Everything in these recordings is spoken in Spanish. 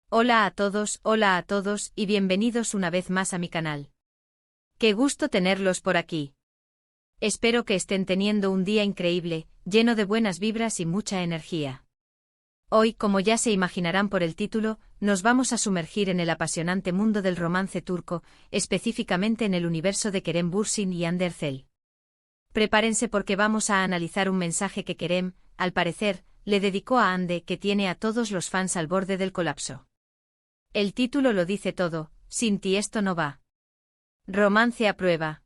Hola a todos y bienvenidos una vez más a mi canal. Qué gusto tenerlos por aquí. Espero que estén teniendo un día increíble, lleno de buenas vibras y mucha energía. Hoy, como ya se imaginarán por el título, nos vamos a sumergir en el apasionante mundo del romance turco, específicamente en el universo de Kerem Bürsin y Hande Erçel. Prepárense porque vamos a analizar un mensaje que Kerem, al parecer, le dedicó a Hande, que tiene a todos los fans al borde del colapso. El título lo dice todo: sin ti esto no va. Romance a prueba.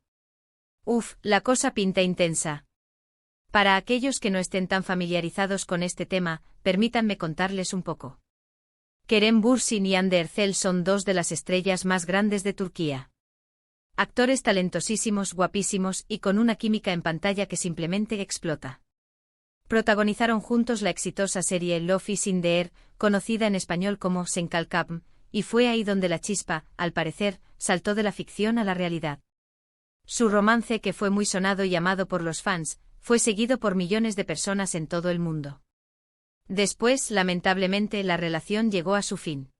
Uf, la cosa pinta intensa. Para aquellos que no estén tan familiarizados con este tema, permítanme contarles un poco. Kerem Bürsin y Hande Erçel son dos de las estrellas más grandes de Turquía. Actores talentosísimos, guapísimos y con una química en pantalla que simplemente explota. Protagonizaron juntos la exitosa serie Love is in the Air, conocida en español como Sen Kalkam, y fue ahí donde la chispa, al parecer, saltó de la ficción a la realidad. Su romance, que fue muy sonado y amado por los fans, fue seguido por millones de personas en todo el mundo. Después, lamentablemente, la relación llegó a su fin.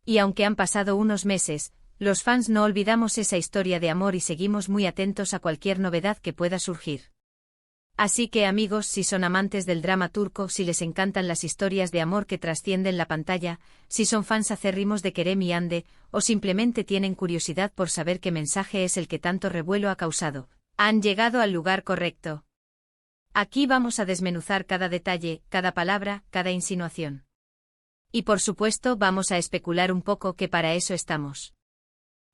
Y aunque han pasado unos meses, los fans no olvidamos esa historia de amor y seguimos muy atentos a cualquier novedad que pueda surgir. Así que amigos, si son amantes del drama turco, si les encantan las historias de amor que trascienden la pantalla, si son fans acérrimos de Kerem y Hande, o simplemente tienen curiosidad por saber qué mensaje es el que tanto revuelo ha causado, han llegado al lugar correcto. Aquí vamos a desmenuzar cada detalle, cada palabra, cada insinuación. Y por supuesto vamos a especular un poco, que para eso estamos.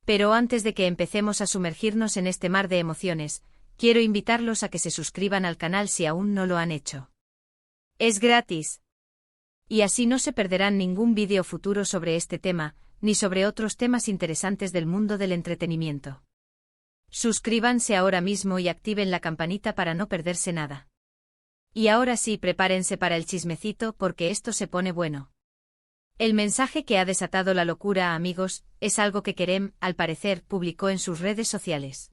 Pero antes de que empecemos a sumergirnos en este mar de emociones, quiero invitarlos a que se suscriban al canal si aún no lo han hecho. Es gratis. Y así no se perderán ningún vídeo futuro sobre este tema, ni sobre otros temas interesantes del mundo del entretenimiento. Suscríbanse ahora mismo y activen la campanita para no perderse nada. Y ahora sí, prepárense para el chismecito porque esto se pone bueno. El mensaje que ha desatado la locura, amigos, es algo que Kerem, al parecer, publicó en sus redes sociales.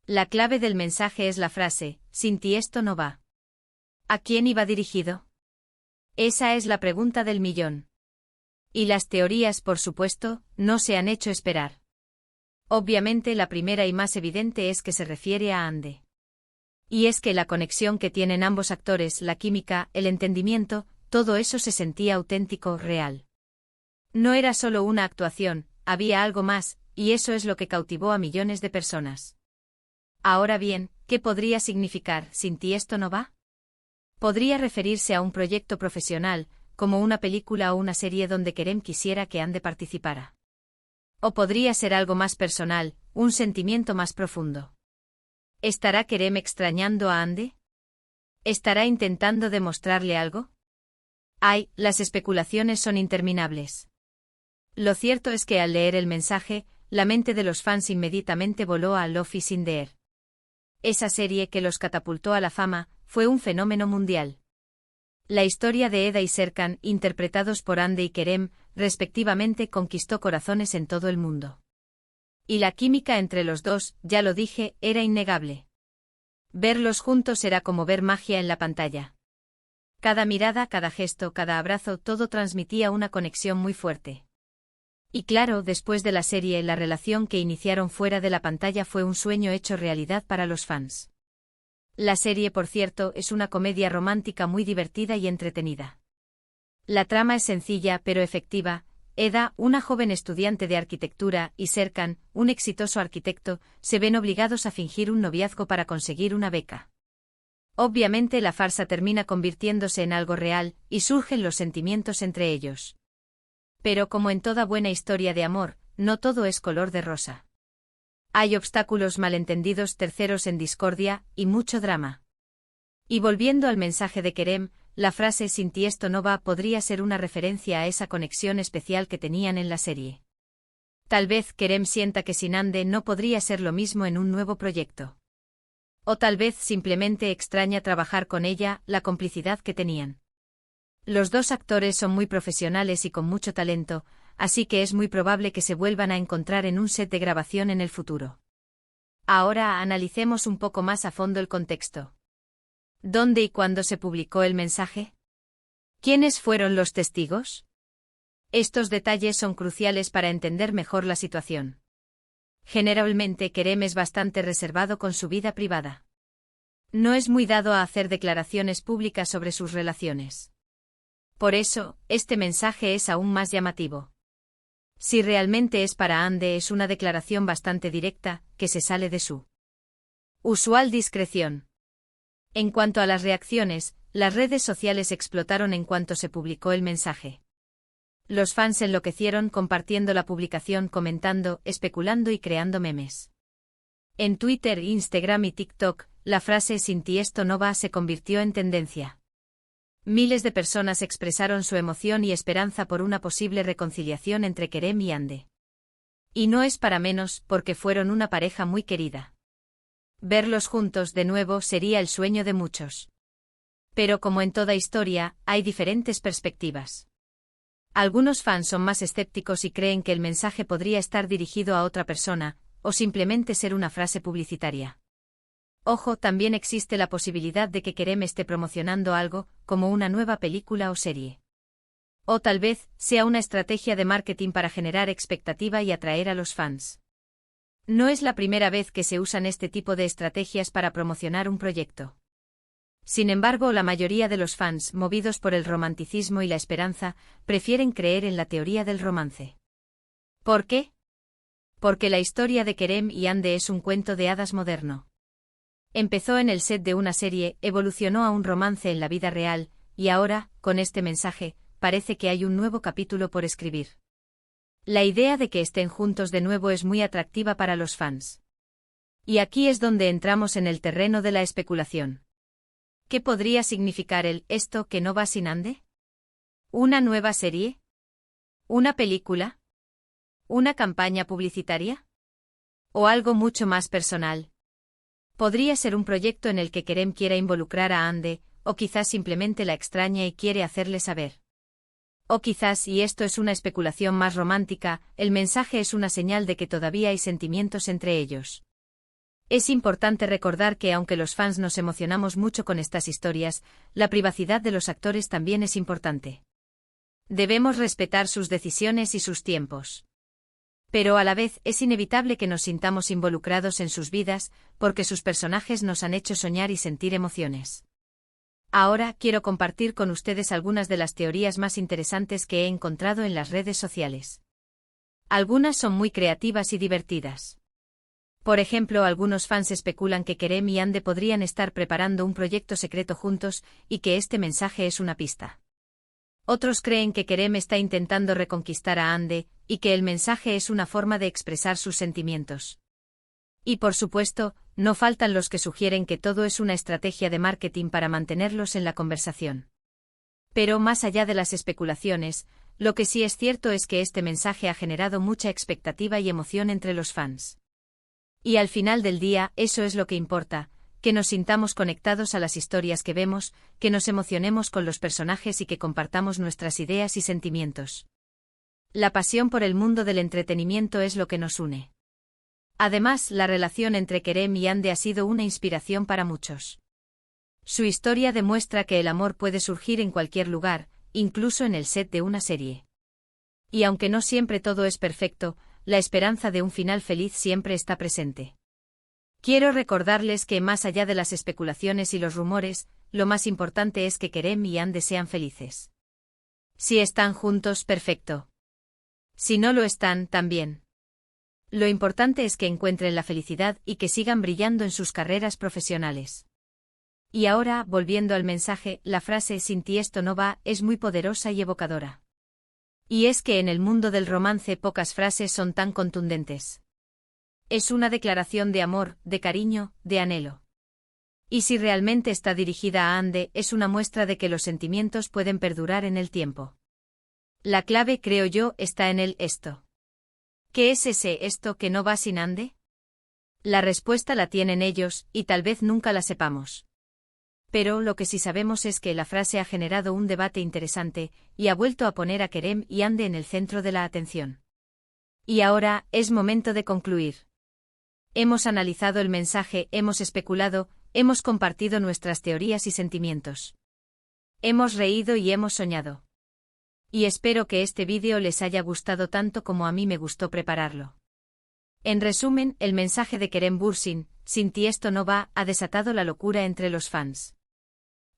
La clave del mensaje es la frase: sin ti esto no va. ¿A quién iba dirigido? Esa es la pregunta del millón. Y las teorías, por supuesto, no se han hecho esperar. Obviamente la primera y más evidente es que se refiere a Hande. Y es que la conexión que tienen ambos actores, la química, el entendimiento, todo eso se sentía auténtico, real. No era solo una actuación, había algo más, y eso es lo que cautivó a millones de personas. Ahora bien, ¿qué podría significar sin ti esto no va? Podría referirse a un proyecto profesional, como una película o una serie donde Kerem quisiera que Hande participara. O podría ser algo más personal, un sentimiento más profundo. ¿Estará Kerem extrañando a Hande? ¿Estará intentando demostrarle algo? Ay, las especulaciones son interminables. Lo cierto es que al leer el mensaje, la mente de los fans inmediatamente voló a Love is in the Air. Esa serie que los catapultó a la fama, fue un fenómeno mundial. La historia de Eda y Serkan, interpretados por Hande y Kerem, respectivamente, conquistó corazones en todo el mundo. Y la química entre los dos, ya lo dije, era innegable. Verlos juntos era como ver magia en la pantalla. Cada mirada, cada gesto, cada abrazo, todo transmitía una conexión muy fuerte. Y claro, después de la serie, la relación que iniciaron fuera de la pantalla fue un sueño hecho realidad para los fans. La serie, por cierto, es una comedia romántica muy divertida y entretenida. La trama es sencilla pero efectiva. Eda, una joven estudiante de arquitectura, y Serkan, un exitoso arquitecto, se ven obligados a fingir un noviazgo para conseguir una beca. Obviamente la farsa termina convirtiéndose en algo real, y surgen los sentimientos entre ellos. Pero como en toda buena historia de amor, no todo es color de rosa. Hay obstáculos, malentendidos, terceros en discordia, y mucho drama. Y volviendo al mensaje de Kerem, la frase sin ti esto no va podría ser una referencia a esa conexión especial que tenían en la serie. Tal vez Kerem sienta que sin Hande no podría ser lo mismo en un nuevo proyecto. O tal vez simplemente extraña trabajar con ella, la complicidad que tenían. Los dos actores son muy profesionales y con mucho talento, así que es muy probable que se vuelvan a encontrar en un set de grabación en el futuro. Ahora analicemos un poco más a fondo el contexto. ¿Dónde y cuándo se publicó el mensaje? ¿Quiénes fueron los testigos? Estos detalles son cruciales para entender mejor la situación. Generalmente Kerem es bastante reservado con su vida privada. No es muy dado a hacer declaraciones públicas sobre sus relaciones. Por eso, este mensaje es aún más llamativo. Si realmente es para Ande, es una declaración bastante directa, que se sale de su usual discreción. En cuanto a las reacciones, las redes sociales explotaron en cuanto se publicó el mensaje. Los fans enloquecieron compartiendo la publicación, comentando, especulando y creando memes. En Twitter, Instagram y TikTok, la frase "sin ti esto no va" se convirtió en tendencia. Miles de personas expresaron su emoción y esperanza por una posible reconciliación entre Kerem y Ande. Y no es para menos, porque fueron una pareja muy querida. Verlos juntos de nuevo sería el sueño de muchos. Pero como en toda historia, hay diferentes perspectivas. Algunos fans son más escépticos y creen que el mensaje podría estar dirigido a otra persona, o simplemente ser una frase publicitaria. Ojo, también existe la posibilidad de que Kerem esté promocionando algo, como una nueva película o serie. O tal vez, sea una estrategia de marketing para generar expectativa y atraer a los fans. No es la primera vez que se usan este tipo de estrategias para promocionar un proyecto. Sin embargo, la mayoría de los fans, movidos por el romanticismo y la esperanza, prefieren creer en la teoría del romance. ¿Por qué? Porque la historia de Kerem y Ande es un cuento de hadas moderno. Empezó en el set de una serie, evolucionó a un romance en la vida real, y ahora, con este mensaje, parece que hay un nuevo capítulo por escribir. La idea de que estén juntos de nuevo es muy atractiva para los fans. Y aquí es donde entramos en el terreno de la especulación. ¿Qué podría significar esto que no va sin Ande? ¿Una nueva serie? ¿Una película? ¿Una campaña publicitaria? ¿O algo mucho más personal? Podría ser un proyecto en el que Kerem quiera involucrar a Ande, o quizás simplemente la extraña y quiere hacerle saber. O quizás, y esto es una especulación más romántica, el mensaje es una señal de que todavía hay sentimientos entre ellos. Es importante recordar que aunque los fans nos emocionamos mucho con estas historias, la privacidad de los actores también es importante. Debemos respetar sus decisiones y sus tiempos. Pero a la vez es inevitable que nos sintamos involucrados en sus vidas, porque sus personajes nos han hecho soñar y sentir emociones. Ahora quiero compartir con ustedes algunas de las teorías más interesantes que he encontrado en las redes sociales. Algunas son muy creativas y divertidas. Por ejemplo, algunos fans especulan que Kerem y Ande podrían estar preparando un proyecto secreto juntos, y que este mensaje es una pista. Otros creen que Kerem está intentando reconquistar a Ande, y que el mensaje es una forma de expresar sus sentimientos. Y por supuesto, no faltan los que sugieren que todo es una estrategia de marketing para mantenerlos en la conversación. Pero más allá de las especulaciones, lo que sí es cierto es que este mensaje ha generado mucha expectativa y emoción entre los fans. Y al final del día, eso es lo que importa, que nos sintamos conectados a las historias que vemos, que nos emocionemos con los personajes y que compartamos nuestras ideas y sentimientos. La pasión por el mundo del entretenimiento es lo que nos une. Además, la relación entre Kerem y Ande ha sido una inspiración para muchos. Su historia demuestra que el amor puede surgir en cualquier lugar, incluso en el set de una serie. Y aunque no siempre todo es perfecto, la esperanza de un final feliz siempre está presente. Quiero recordarles que más allá de las especulaciones y los rumores, lo más importante es que Kerem y Ande sean felices. Si están juntos, perfecto. Si no lo están, también. Lo importante es que encuentren la felicidad y que sigan brillando en sus carreras profesionales. Y ahora, volviendo al mensaje, la frase "sin ti esto no va" es muy poderosa y evocadora. Y es que en el mundo del romance pocas frases son tan contundentes. Es una declaración de amor, de cariño, de anhelo. Y si realmente está dirigida a Ande, es una muestra de que los sentimientos pueden perdurar en el tiempo. La clave, creo yo, está en el esto. ¿Qué es ese esto que no va sin Ande? La respuesta la tienen ellos, y tal vez nunca la sepamos. Pero lo que sí sabemos es que la frase ha generado un debate interesante, y ha vuelto a poner a Kerem y Ande en el centro de la atención. Y ahora, es momento de concluir. Hemos analizado el mensaje, hemos especulado, hemos compartido nuestras teorías y sentimientos. Hemos reído y hemos soñado. Y espero que este vídeo les haya gustado tanto como a mí me gustó prepararlo. En resumen, el mensaje de Kerem Bürsin, sin ti esto no va, ha desatado la locura entre los fans.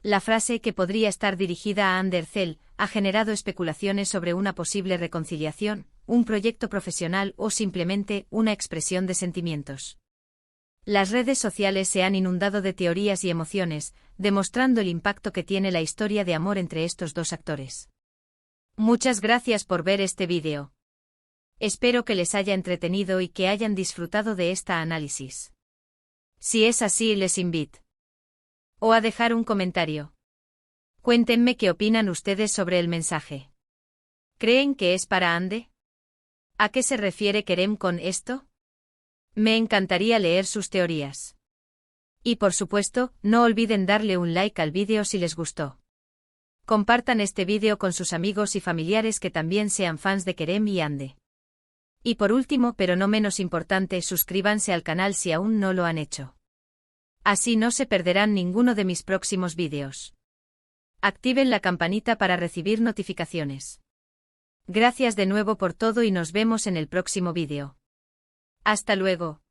La frase, que podría estar dirigida a Ander Zel, ha generado especulaciones sobre una posible reconciliación, un proyecto profesional o simplemente una expresión de sentimientos. Las redes sociales se han inundado de teorías y emociones, demostrando el impacto que tiene la historia de amor entre estos dos actores. Muchas gracias por ver este vídeo. Espero que les haya entretenido y que hayan disfrutado de esta análisis. Si es así, les invito a dejar un comentario. Cuéntenme qué opinan ustedes sobre el mensaje. ¿Creen que es para Ande? ¿A qué se refiere Kerem con esto? Me encantaría leer sus teorías. Y por supuesto, no olviden darle un like al vídeo si les gustó. Compartan este vídeo con sus amigos y familiares que también sean fans de Kerem y Ande. Y por último, pero no menos importante, suscríbanse al canal si aún no lo han hecho. Así no se perderán ninguno de mis próximos vídeos. Activen la campanita para recibir notificaciones. Gracias de nuevo por todo y nos vemos en el próximo vídeo. Hasta luego.